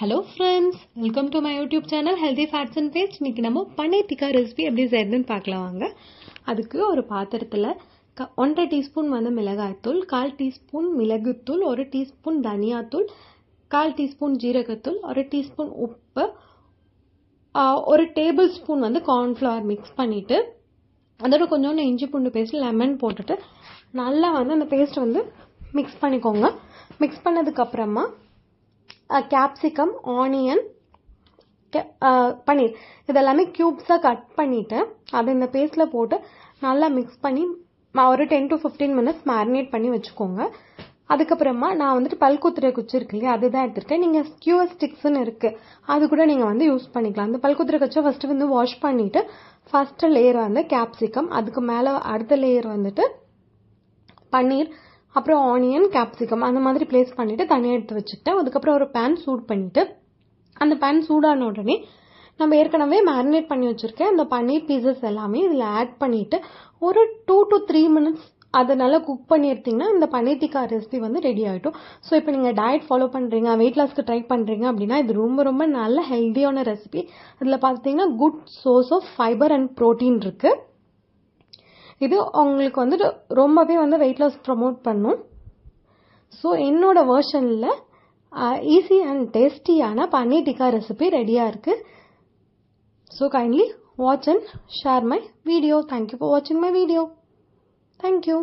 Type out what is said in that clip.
Hello friends, welcome to my YouTube channel Healthy Fats and Paste. இன்னைக்கு நம்ம paneer tikka recipe எப்படி செய்யறதுன்னு பார்க்கலாம் வாங்க. அதுக்கு ஒரு பாத்திரத்துல 1.5 டீஸ்பூன் வந்து மிளகாய்த்தூள், 1/4 டீஸ்பூன் மிளகுத்தூள், 1 டீஸ்பூன் தனியாத்தூள், 1/4 டீஸ்பூன் ஜீரகத்தூள், 1 டீஸ்பூன் உப்பு, 1 டேபிள் ஸ்பூன் வந்து கார்ன்ஃப்ளவர் மிக்ஸ் பண்ணிட்டு அதோட கொஞ்சோண்டு இஞ்சி பூண்டு பேஸ்ட், லெமன் போட்டுட்டு நல்லா வந்து அந்த பேஸ்ட் வந்து மிக்ஸ் பண்ணிக்கோங்க. மிக்ஸ் பண்ணதுக்கு அப்புறமா கேப்சிகம், ஆனியன், பன்னீர் இதெல்லாமே க்யூப்ஸாக கட் பண்ணிவிட்டு அதை இந்த பேஸ்ட்டில் போட்டு நல்லா மிக்ஸ் பண்ணி ஒரு 10 to 15 minutes மேரினேட் பண்ணி வச்சுக்கோங்க. அதுக்கப்புறமா நான் வந்துட்டு பல்குத்துறை குச்சி இருக்கு இல்லையா, அதுதான் எடுத்துருக்கேன். நீங்கள் ஸ்கியூவர் ஸ்டிக்ஸ்ன்னு இருக்குது, அது கூட நீங்கள் வந்து யூஸ் பண்ணிக்கலாம். அந்த பல்குத்துறை குச்சை ஃபஸ்ட்டு வந்து வாஷ் பண்ணிவிட்டு ஃபஸ்ட்டு லேயர் வந்து கேப்சிகம், அதுக்கு மேலே அடுத்த லேயர் வந்துட்டு பன்னீர், அப்புறம் ஆனியன், கேப்சிகம் அந்த மாதிரி பிளேஸ் பண்ணிவிட்டு தனியாக எடுத்து வச்சுக்கிட்டேன். அதுக்கப்புறம் ஒரு பேன் சூட் பண்ணிவிட்டு அந்த பேன் சூடான உடனே நம்ம ஏற்கனவே மேரினேட் பண்ணி வச்சுருக்கேன் அந்த பன்னீர் பீசஸ் எல்லாமே இதில் ஆட் பண்ணிவிட்டு ஒரு 2 to 3 minutes அதை நல்லா குக் பண்ணி எடுத்திங்கன்னா இந்த பன்னீர் டிக்கா ரெசிபி வந்து ரெடி ஆகிட்டும். ஸோ இப்போ நீங்கள் டயட் ஃபாலோ பண்ணுறீங்க, வெயிட் லாஸ்க்கு ட்ரை பண்ணுறீங்க அப்படின்னா இது ரொம்ப ரொம்ப நல்ல ஹெல்த்தியான ரெசிபி. இதில் பார்த்தீங்கன்னா good source of fibre and protein இருக்குது. இது உங்களுக்கு வந்துட்டு ரொம்பவே வந்து வெயிட் லாஸ் ப்ரமோட் பண்ணும். ஸோ என்னோட வெர்ஷனில் ஈஸி அண்ட் டேஸ்டியான பன்னீர் டிக்கா ரெசிபி ரெடியாக இருக்குது. So kindly watch and share my video. Thank you for வாட்சிங் மை வீடியோ. தேங்க்யூ.